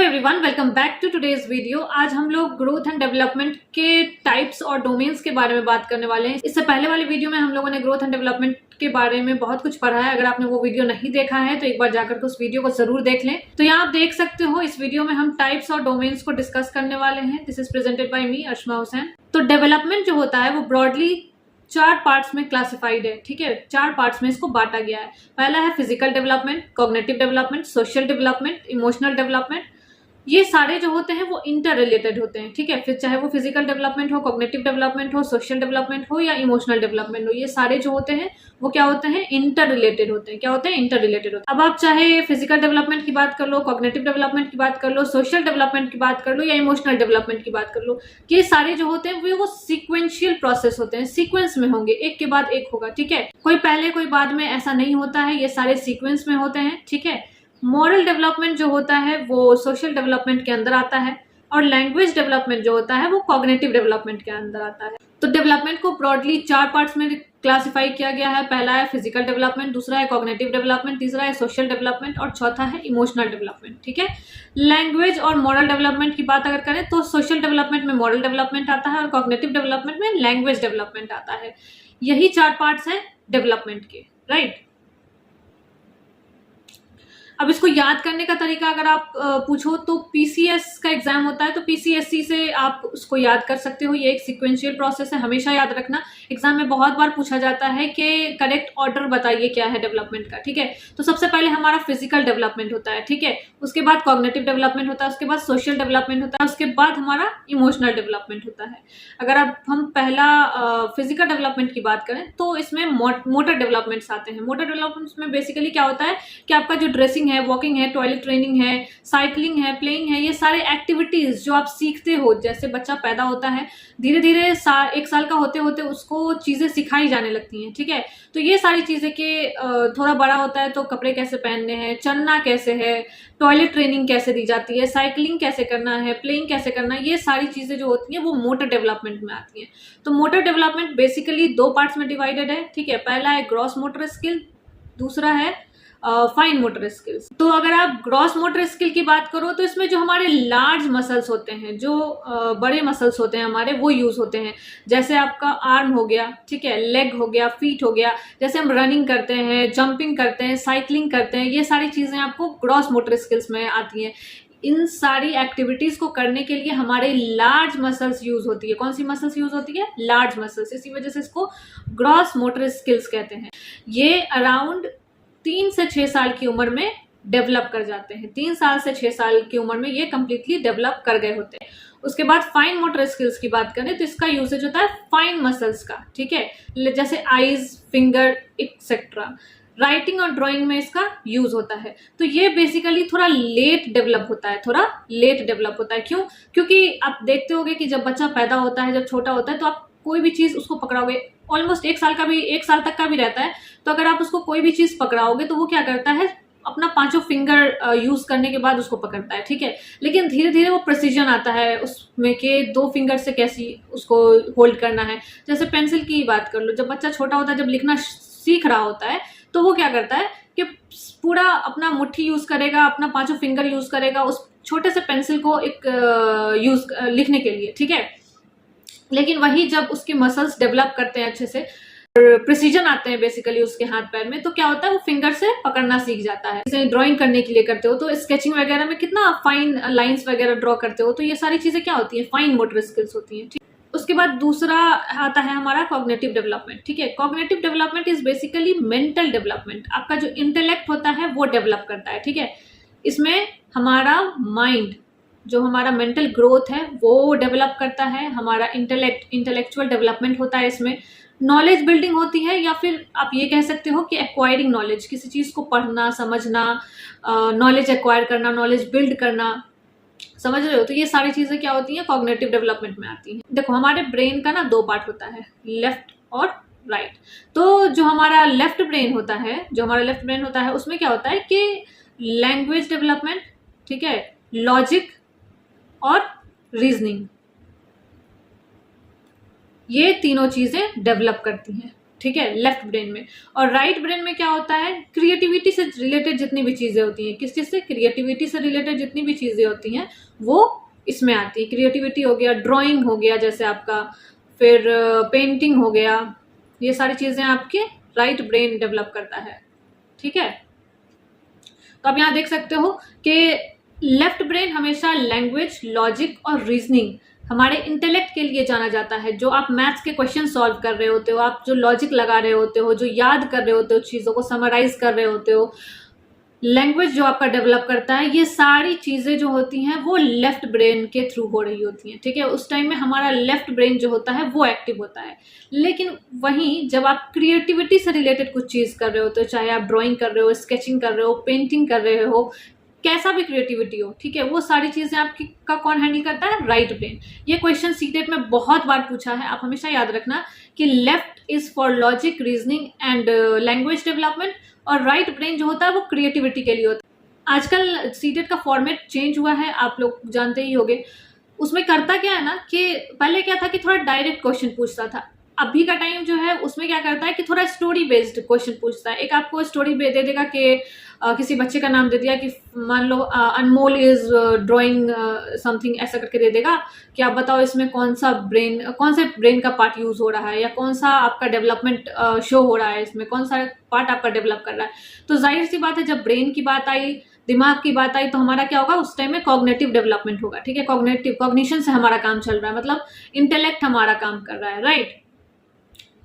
Everyone, welcome back to today's video. आज हम लोग ग्रोथ एंड डेवलपमेंट के टाइप्स और डोमेन्स के बारे में बात करने वाले हैं। इससे पहले वाले वीडियो में हम लोगों ने ग्रोथ एंड डेवलपमेंट के बारे में बहुत कुछ पढ़ा है। अगर आपने वो वीडियो नहीं देखा है तो एक बार जाकर के उस वीडियो को जरूर देख लें। तो यहाँ आप देख सकते हो, इस वीडियो में हम टाइप्स और डोमेन्स को डिस्कस करने वाले हैं। दिस इज प्रेजेंटेड बाय मी अशमा हुसैन। तो डेवलपमेंट जो होता है वो ब्रॉडली 4 पार्ट्स में क्लासिफाइड है। ठीक है, 4 पार्ट्स में इसको बांटा गया है। पहला है physical development, cognitive development, social development, emotional development. ये सारे जो होते हैं वो इंटर रिलेटेड होते हैं। ठीक है, फिर चाहे वो फिजिकल डेवलपमेंट हो, कॉग्निटिव डेवलपमेंट हो, सोशल डेवलपमेंट हो या इमोशनल डेवलपमेंट हो, ये सारे जो होते हैं वो क्या होते हैं, इंटर रिलेटेड होते हैं। क्या होते हैं, इंटर रिलेटेड होते हैं। अब आप चाहे फिजिकल डेवलपमेंट की बात कर लो, कॉग्निटिव डेवलपमेंट की बात कर लो, सोशल डेवलपमेंट की बात कर लो या इमोशनल डेवलपमेंट की बात कर लो, ये सारे जो होते हैं वो सीक्वेंशियल प्रोसेस होते हैं। सीक्वेंस में होंगे, एक के बाद एक होगा। ठीक है, कोई पहले कोई बाद में ऐसा नहीं होता है, ये सारे सीक्वेंस में होते हैं। ठीक है, मॉरल डेवलपमेंट जो होता है वो सोशल डेवलपमेंट के अंदर आता है और लैंग्वेज डेवलपमेंट जो होता है वो कॉग्निटिव डेवलपमेंट के अंदर आता है। तो डेवलपमेंट को ब्रॉडली 4 पार्ट्स में क्लासिफाई किया गया है। पहला है फिजिकल डेवलपमेंट, दूसरा है कॉग्निटिव डेवलपमेंट, तीसरा है सोशल डेवलपमेंट और चौथा है इमोशनल डेवलपमेंट। ठीक है, लैंग्वेज और मॉरल डेवलपमेंट की बात अगर करें तो सोशल डेवलपमेंट में मॉरल डेवलपमेंट आता है और कॉग्निटिव डेवलपमेंट में लैंग्वेज डेवलपमेंट आता है। यही 4 पार्ट्स हैं डेवलपमेंट के, राइट। अब इसको याद करने का तरीका अगर आप पूछो तो पीसीएस का एग्जाम होता है, तो पीसीएससी से आप उसको याद कर सकते हो। ये एक सीक्वेंशियल प्रोसेस है, हमेशा याद रखना। एग्जाम में बहुत बार पूछा जाता है कि करेक्ट ऑर्डर बताइए क्या है डेवलपमेंट का। ठीक है, तो सबसे पहले हमारा फिजिकल डेवलपमेंट होता है। ठीक है, उसके बाद कॉग्निटिव डेवलपमेंट होता है, उसके बाद सोशल डेवलपमेंट होता है, उसके बाद हमारा इमोशनल डेवलपमेंट होता है। अगर हम पहला फिजिकल डेवलपमेंट की बात करें तो इसमें मोटर डेवलपमेंट्स आते हैं। मोटर डेवलपमेंट्स में बेसिकली क्या होता है कि आपका जो ड्रेसिंग है, वॉकिंग है, टॉयलेट ट्रेनिंग है, साइकिलिंग है, प्लेइंग है, ये सारे एक्टिविटीज जो आप सीखते हो। जैसे बच्चा पैदा होता है, धीरे धीरे 1 साल का होते होते उसको चीजें सिखाई जाने लगती हैं। ठीक है, तो ये सारी चीजें के थोड़ा बड़ा होता है तो कपड़े कैसे पहनने हैं, चलना कैसे है, टॉयलेट ट्रेनिंग कैसे दी जाती है, साइकिलिंग कैसे करना है, प्लेइंग कैसे करना है, ये सारी चीजें जो होती हैं वो मोटर डेवलपमेंट में आती हैं। तो मोटर डेवलपमेंट बेसिकली 2 पार्ट्स में डिवाइडेड है। ठीक है, पहला है ग्रॉस मोटर स्किल, दूसरा है फाइन मोटर स्किल्स। तो अगर आप ग्रॉस मोटर स्किल की बात करो तो इसमें जो हमारे लार्ज मसल्स होते हैं, जो बड़े मसल्स होते हैं हमारे, वो यूज होते हैं। जैसे आपका आर्म हो गया, ठीक है, लेग हो गया, फीट हो गया। जैसे हम रनिंग करते हैं, जंपिंग करते हैं, साइकिलिंग करते हैं, ये सारी चीजें आपको ग्रॉस मोटर स्किल्स में आती हैं। इन सारी एक्टिविटीज को करने के लिए हमारे लार्ज मसल्स यूज होती है। कौन सी मसल्स यूज होती है? Large muscles. इसी वजह से इसको ग्रॉस मोटर स्किल्स कहते हैं। ये अराउंड 3 से 6 साल की उम्र में डेवलप कर जाते हैं। 3 साल से 6 साल की उम्र में ये कंप्लीटली डेवलप कर गए होते हैं। उसके बाद फाइन मोटर स्किल्स की बात करें तो इसका यूसेज होता है फाइन मसल्स का। ठीक है, जैसे आईज, फिंगर एक्सेट्रा। राइटिंग और ड्राइंग में इसका यूज होता है। तो ये बेसिकली थोड़ा लेट डेवलप होता है, थोड़ा लेट डेवलप होता है। क्यों? क्योंकि आप देखते होंगे कि जब बच्चा पैदा होता है, जब छोटा होता है, तो आप कोई भी चीज उसको पकड़ाओगे, ऑलमोस्ट 1 साल तक का भी रहता है, तो अगर आप उसको कोई भी चीज पकड़ाओगे तो वो क्या करता है, अपना 5 फिंगर यूज करने के बाद उसको पकड़ता है। ठीक है, लेकिन धीरे धीरे वो प्रिसीजन आता है उसमें कि 2 फिंगर से कैसी उसको होल्ड करना है। जैसे पेंसिल की बात कर लो, जब बच्चा छोटा होता है, जब लिखना सीख रहा होता है, तो वो क्या करता है कि पूरा अपना मुट्ठी यूज करेगा, अपना 5 फिंगर यूज करेगा उस छोटे से पेंसिल को एक लिखने के लिए। ठीक है, लेकिन वही जब उसके मसल्स डेवलप करते हैं अच्छे से, प्रिसीजन आते हैं बेसिकली उसके हाथ पैर में, तो क्या होता है, वो फिंगर से पकड़ना सीख जाता है। जैसे ड्राइंग करने के लिए करते हो तो स्केचिंग वगैरह में कितना फाइन लाइंस वगैरह ड्रॉ करते हो, तो ये सारी चीजें क्या होती है, फाइन मोटर स्किल्स होती हैं। ठीक, उसके बाद दूसरा आता है हमारा कॉग्निटिव डेवलपमेंट। ठीक है, cognitive development is basically mental development. आपका जो इंटेलेक्ट होता है वो डेवलप करता है। ठीक है, इसमें हमारा माइंड, जो हमारा मेंटल ग्रोथ है वो डेवलप करता है। हमारा इंटेलेक्चुअल डेवलपमेंट होता है, इसमें नॉलेज बिल्डिंग होती है, या फिर आप ये कह सकते हो कि एक्वायरिंग नॉलेज, किसी चीज को पढ़ना, समझना, नॉलेज एक्वायर करना, नॉलेज बिल्ड करना, समझ रहे हो। तो ये सारी चीजें क्या होती हैं, कॉग्निटिव डेवलपमेंट में आती हैं। देखो, हमारे ब्रेन का ना 2 पार्ट होता है, लेफ्ट और राइट। तो जो हमारा लेफ्ट ब्रेन होता है उसमें क्या होता है कि लैंग्वेज डेवलपमेंट, ठीक है, लॉजिक और रीजनिंग, ये तीनों चीजें डेवलप करती हैं। ठीक है, लेफ्ट ब्रेन में। और राइट ब्रेन में क्या होता है, क्रिएटिविटी से रिलेटेड जितनी भी चीज़ें होती हैं, किस चीज़ से, क्रिएटिविटी से रिलेटेड जितनी भी चीज़ें होती हैं वो इसमें आती है। क्रिएटिविटी हो गया, ड्राइंग हो गया जैसे आपका, फिर पेंटिंग हो गया, ये सारी चीज़ें आपके राइट ब्रेन डेवलप करता है, ठीक है। तो आप यहाँ देख सकते हो कि लेफ्ट ब्रेन हमेशा लैंग्वेज, लॉजिक और रीजनिंग, हमारे इंटेलेक्ट के लिए जाना जाता है। जो आप मैथ्स के क्वेश्चन सॉल्व कर रहे होते हो, आप जो लॉजिक लगा रहे होते हो, जो याद कर रहे होते हो, चीज़ों को समराइज कर रहे होते हो, लैंग्वेज जो आपका डेवलप करता है, ये सारी चीज़ें जो होती हैं वो लेफ्ट ब्रेन के थ्रू हो रही होती हैं, ठीक है। उस टाइम में हमारा लेफ्ट ब्रेन जो होता है वो एक्टिव होता है। लेकिन वहीं जब आप क्रिएटिविटी से रिलेटेड कुछ चीज़ कर रहे होते हो, चाहे आप ड्राइंग कर रहे हो, स्केचिंग कर रहे हो, पेंटिंग कर रहे हो, कैसा भी क्रिएटिविटी हो, ठीक है, वो सारी चीज़ें आपकी का कौन हैंडल करता है, राइट ब्रेन। ये क्वेश्चन सीटेट में बहुत बार पूछा है, आप हमेशा याद रखना कि left is for logic, reasoning and language development, और राइट ब्रेन जो होता है वो क्रिएटिविटी के लिए होता है। आजकल सीटेट का फॉर्मेट चेंज हुआ है, आप लोग जानते ही होंगे। उसमें करता क्या है ना कि पहले क्या था कि थोड़ा डायरेक्ट क्वेश्चन पूछता था, अभी का टाइम जो है उसमें क्या करता है कि थोड़ा स्टोरी बेस्ड क्वेश्चन पूछता है। एक आपको स्टोरी दे देगा कि किसी बच्चे का नाम दे दिया कि मान लो अनमोल इज ड्राइंग समथिंग, ऐसा करके दे देगा कि आप बताओ इसमें कौन से ब्रेन का पार्ट यूज हो रहा है, या कौन सा आपका डेवलपमेंट शो हो रहा है, इसमें कौन सा पार्ट आपका डेवलप कर रहा है। तो जाहिर सी बात है, जब ब्रेन की बात आई, दिमाग की बात आई, तो हमारा क्या होगा उस टाइम में, कॉग्निटिव डेवलपमेंट होगा, ठीक है। कॉग्निशन से हमारा काम चल रहा है, मतलब इंटेलेक्ट हमारा काम कर रहा है, राइट।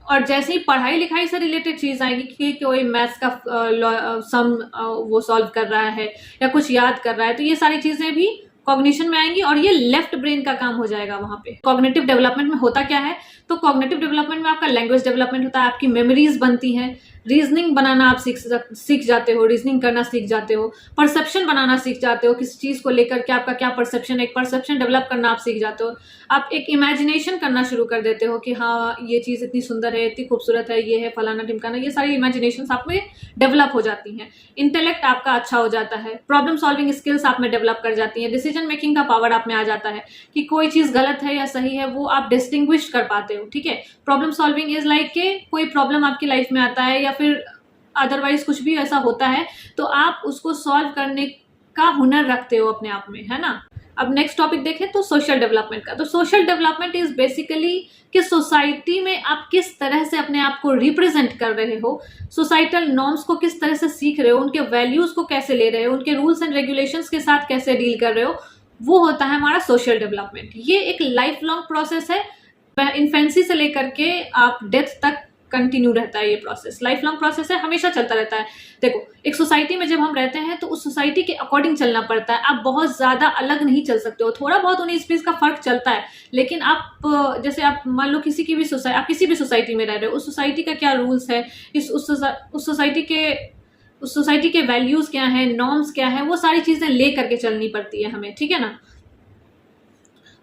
और जैसे ही पढ़ाई लिखाई से रिलेटेड चीज आएगी कि कोई मैथ्स का सम वो सॉल्व कर रहा है या कुछ याद कर रहा है, तो ये सारी चीजें भी कॉग्निशन में आएंगी और ये लेफ्ट ब्रेन का काम हो जाएगा वहां पे। कॉग्निटिव डेवलपमेंट में होता क्या है, तो कॉग्निटिव डेवलपमेंट में आपका लैंग्वेज डेवलपमेंट होता है, आपकी मेमोरीज बनती हैं, रीजनिंग बनाना आप सीख जाते हो, रीजनिंग करना सीख जाते हो, परसेप्शन बनाना सीख जाते हो, किसी चीज को लेकर के आपका क्या परसेप्शन, एक परसेप्शन डेवलप करना आप सीख जाते हो। आप एक इमेजिनेशन करना शुरू कर देते हो कि हाँ ये चीज इतनी सुंदर है, इतनी खूबसूरत है, ये है फलाना ढिमकाना, ये सारी इमेजिनेशन आप में डेवलप हो जाती हैं। इंटेलेक्ट आपका अच्छा हो जाता है, प्रॉब्लम सॉल्विंग स्किल्स आप में डेवलप कर जाती हैं, डिसीजन मेकिंग का पावर आप में आ जाता है कि कोई चीज गलत है या सही है वो आप डिस्टिंग्विश कर पाते हो, ठीक है। प्रॉब्लम सॉल्विंग इज लाइक के कोई प्रॉब्लम आपकी लाइफ में आता है या फिर अदरवाइज कुछ भी ऐसा होता है तो आप उसको सॉल्व करने का हुनर रखते हो अपने आप में, है ना। अब नेक्स्ट टॉपिक देखें तो सोशल डेवलपमेंट का। तो सोशल डेवलपमेंट इज बेसिकली कि सोसाइटी में आप किस तरह से अपने आप को रिप्रेजेंट कर रहे हो, सोसाइटल नॉर्म्स को किस तरह से सीख रहे हो, उनके वैल्यूज को कैसे ले रहे हो, उनके रूल्स एंड रेगुलेशंस के साथ कैसे डील कर रहे हो, वो होता है हमारा सोशल डेवलपमेंट। ये एक लाइफ लॉन्ग प्रोसेस है, इन्फेंसी से लेकर के आप डेथ तक कंटिन्यू रहता है। ये प्रोसेस लाइफ लॉन्ग प्रोसेस है, हमेशा चलता रहता है। देखो एक सोसाइटी में जब हम रहते हैं तो उस सोसाइटी के अकॉर्डिंग चलना पड़ता है, आप बहुत ज्यादा अलग नहीं चल सकते हो, थोड़ा बहुत 19-20 का फर्क चलता है, लेकिन आप जैसे आप मान लो किसी की भी आप किसी भी सोसाइटी में रह रहे हो, उस सोसाइटी का क्या रूल्स है, उस सोसाइटी के वैल्यूज क्या है, नॉर्म्स क्या है, वो सारी चीजें ले करके चलनी पड़ती है हमें, ठीक है ना।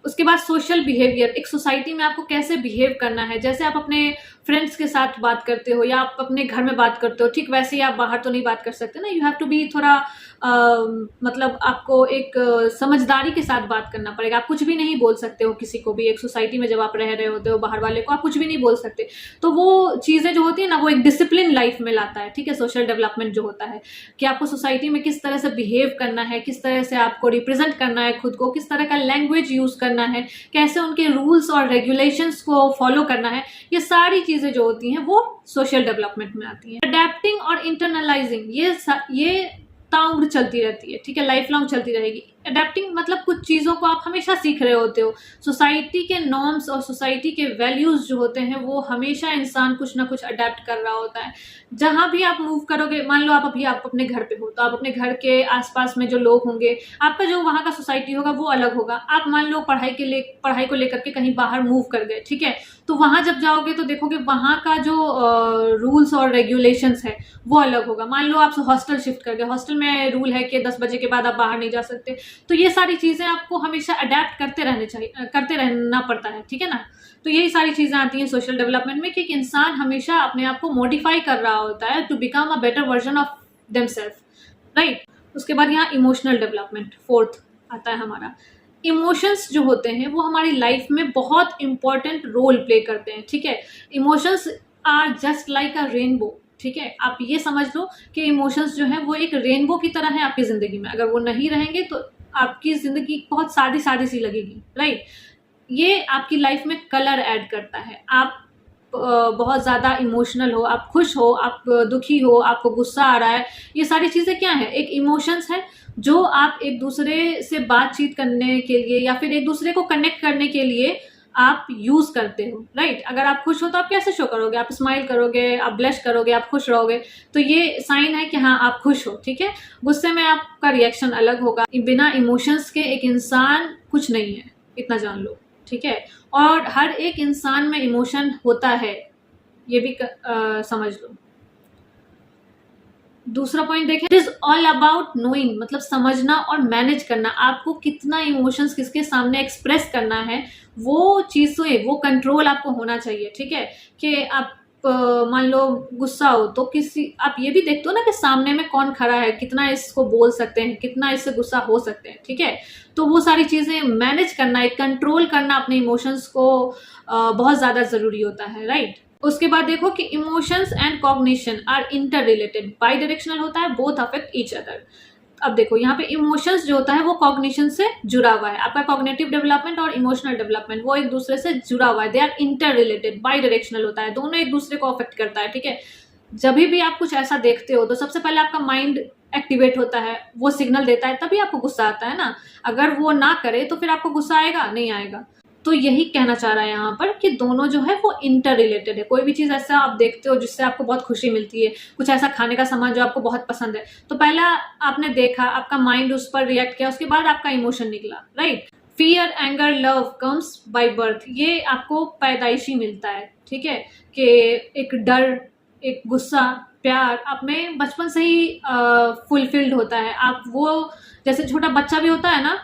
उसके बाद सोशल बिहेवियर, एक सोसाइटी में आपको कैसे बिहेव करना है, जैसे आप अपने फ्रेंड्स के साथ बात करते हो या आप अपने घर में बात करते हो, ठीक वैसे ही आप बाहर तो नहीं बात कर सकते ना। यू हैव टू बी थोड़ा मतलब आपको एक समझदारी के साथ बात करना पड़ेगा। आप कुछ भी नहीं बोल सकते हो किसी को भी, एक सोसाइटी में जब आप रह रहे होते हो बाहर वाले को आप कुछ भी नहीं बोल सकते। तो वो चीज़ें जो होती है ना वो एक डिसिप्लिन लाइफ में लाता है, ठीक है। सोशल डेवलपमेंट जो होता है कि आपको सोसाइटी में किस तरह से बिहेव करना है, किस तरह से आपको रिप्रेजेंट करना है खुद को, किस तरह का लैंग्वेज यूज करना है, कैसे उनके रूल्स और रेगुलेशंस को फॉलो करना है, ये सारी चीजें जो होती हैं वो सोशल डेवलपमेंट में आती हैं। अडेप्टिंग और इंटरनलाइजिंग ये ताउम्र चलती रहती है, ठीक है, लाइफ लॉन्ग चलती रहेगी। अडेप्टिंग मतलब कुछ चीज़ों को आप हमेशा सीख रहे होते हो, सोसाइटी के नॉर्म्स और सोसाइटी के वैल्यूज जो होते हैं वो हमेशा इंसान कुछ ना कुछ अडेप्ट कर रहा होता है। जहाँ भी आप मूव करोगे, मान लो आप अपने घर पे हो तो आप अपने घर के आसपास में जो लोग होंगे, आपका जो वहाँ का सोसाइटी होगा वो अलग होगा। आप मान लो पढ़ाई को लेकर के कहीं बाहर मूव कर गए, ठीक है, तो वहाँ जब जाओगे तो देखोगे वहाँ का जो रूल्स और रेगुलेशंस है वो अलग होगा। मान लो आप हॉस्टल शिफ्ट कर गए, हॉस्टल में रूल है कि 10 बजे के बाद आप बाहर नहीं जा सकते, तो ये सारी चीजें आपको हमेशा अडेप्ट करते रहना पड़ता है, ठीक है ना। तो यही सारी चीजें आती हैं सोशल डेवलपमेंट में कि एक इंसान हमेशा अपने आप को मॉडिफाई कर रहा होता है to become a better version of themselves, right. उसके बाद यहाँ इमोशनल डेवलपमेंट फोर्थ आता है हमारा। इमोशंस जो होते हैं वो हमारी लाइफ में बहुत इंपॉर्टेंट रोल प्ले करते हैं, ठीक है। Emotions are just like a rainbow, ठीक है। आप ये समझ लो कि इमोशंस जो है वो एक रेनबो की तरह है आपकी ज़िंदगी में। अगर वो नहीं रहेंगे तो आपकी ज़िंदगी बहुत सादी सादी सी लगेगी, राइट। ये आपकी लाइफ में कलर ऐड करता है। आप बहुत ज़्यादा इमोशनल हो, आप खुश हो, आप दुखी हो, आपको गुस्सा आ रहा है, ये सारी चीज़ें क्या है, एक इमोशंस है जो आप एक दूसरे से बातचीत करने के लिए या फिर एक दूसरे को कनेक्ट करने के लिए आप यूज़ करते हो, राइट। अगर आप खुश हो तो आप कैसे शो करोगे, आप स्माइल करोगे, आप ब्लश करोगे, आप खुश रहोगे, तो ये साइन है कि हाँ आप खुश हो, ठीक है। गुस्से में आपका रिएक्शन अलग होगा। बिना इमोशंस के एक इंसान कुछ नहीं है, इतना जान लो, ठीक है। और हर एक इंसान में इमोशन होता है, ये भी समझ लो। दूसरा पॉइंट देखें, it is all about knowing, मतलब समझना और मैनेज करना। आपको कितना इमोशंस किसके सामने एक्सप्रेस करना है, वो चीजें, वो कंट्रोल आपको होना चाहिए, ठीक है। कि आप मान लो गुस्सा हो तो किसी, आप ये भी देखते हो ना कि सामने में कौन खड़ा है, कितना इसको बोल सकते हैं, कितना इससे गुस्सा हो सकते हैं, ठीक है। तो वो सारी चीजें मैनेज करना, एक कंट्रोल करना अपने इमोशंस को बहुत ज्यादा जरूरी होता है, राइट। उसके बाद देखो कि emotions and cognition are interrelated, bidirectional होता है, बोथ अफेक्ट ईच अदर। अब देखो यहाँ पे इमोशंस जो होता है वो कॉग्निशन से जुड़ा हुआ है। आपका कॉग्निटिव डेवलपमेंट और इमोशनल डेवलपमेंट वो एक दूसरे से जुड़ा हुआ है, they are interrelated, bidirectional होता है, दोनों एक दूसरे को अफेक्ट करता है, ठीक है। जब भी आप कुछ ऐसा देखते हो तो सबसे पहले आपका माइंड एक्टिवेट होता है, वो सिग्नल देता है, तभी आपको गुस्सा आता है ना। अगर वो ना करे तो फिर आपको गुस्सा आएगा नहीं आएगा। तो यही कहना चाह रहा है यहाँ पर कि दोनों जो है वो इंटर रिलेटेड है। कोई भी चीज़ ऐसा आप देखते हो जिससे आपको बहुत खुशी मिलती है, कुछ ऐसा खाने का सामान जो आपको बहुत पसंद है, तो पहला आपने देखा, आपका माइंड उस पर रिएक्ट किया, उसके बाद आपका इमोशन निकला, right. Fear, anger, love comes by birth, ये आपको पैदाइशी मिलता है, ठीक है। कि एक डर, एक गुस्सा, प्यार आप में बचपन से ही फुलफिल्ड होता है। आप वो, जैसे छोटा बच्चा भी होता है ना,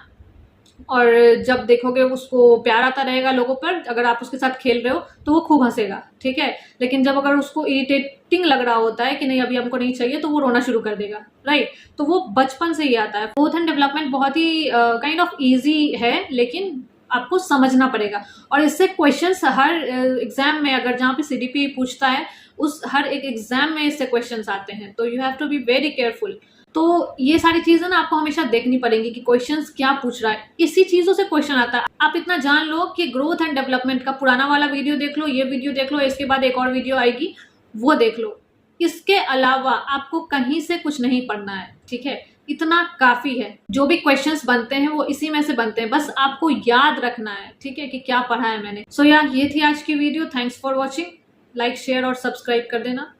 और जब देखोगे उसको प्यार आता रहेगा लोगों पर, अगर आप उसके साथ खेल रहे हो तो वो खूब हंसेगा, ठीक है। लेकिन जब अगर उसको इरिटेटिंग लग रहा होता है कि नहीं अभी हमको नहीं चाहिए, तो वो रोना शुरू कर देगा, राइट। तो वो बचपन से ही आता है। ग्रोथ एंड डेवलपमेंट बहुत ही काइंड ऑफ ईजी है, लेकिन आपको समझना पड़ेगा। और इससे क्वेश्चंस हर एग्जाम में, अगर जहाँ पे सीडीपी पूछता है, उस हर एक एग्जाम में इससे क्वेश्चंस आते हैं, तो you have to be very careful. तो ये सारी चीजें ना आपको हमेशा देखनी पड़ेंगी कि क्वेश्चंस क्या पूछ रहा है, इसी चीजों से क्वेश्चन आता है। आप इतना जान लो कि ग्रोथ एंड डेवलपमेंट का पुराना वाला वीडियो देख लो, ये वीडियो देख लो, इसके बाद एक और वीडियो आएगी, वो देख लो। इसके अलावा आपको कहीं से कुछ नहीं पढ़ना है, ठीक है। इतना काफी है। जो भी क्वेश्चंस बनते हैं वो इसी में से बनते हैं, बस आपको याद रखना है, ठीक है, कि क्या पढ़ा है मैंने। सो यार ये थी आज की video. Thanks for watching. Like, share और सब्सक्राइब कर देना।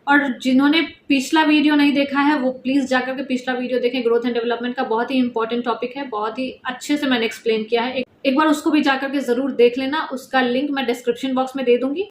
और जिन्होंने पिछला वीडियो नहीं देखा है वो प्लीज जाकर के पिछला वीडियो देखें। ग्रोथ एंड डेवलपमेंट का बहुत ही इंपॉर्टेंट टॉपिक है, बहुत ही अच्छे से मैंने एक्सप्लेन किया है। एक बार उसको भी जाकर के जरूर देख लेना। उसका लिंक मैं डिस्क्रिप्शन बॉक्स में दे दूंगी।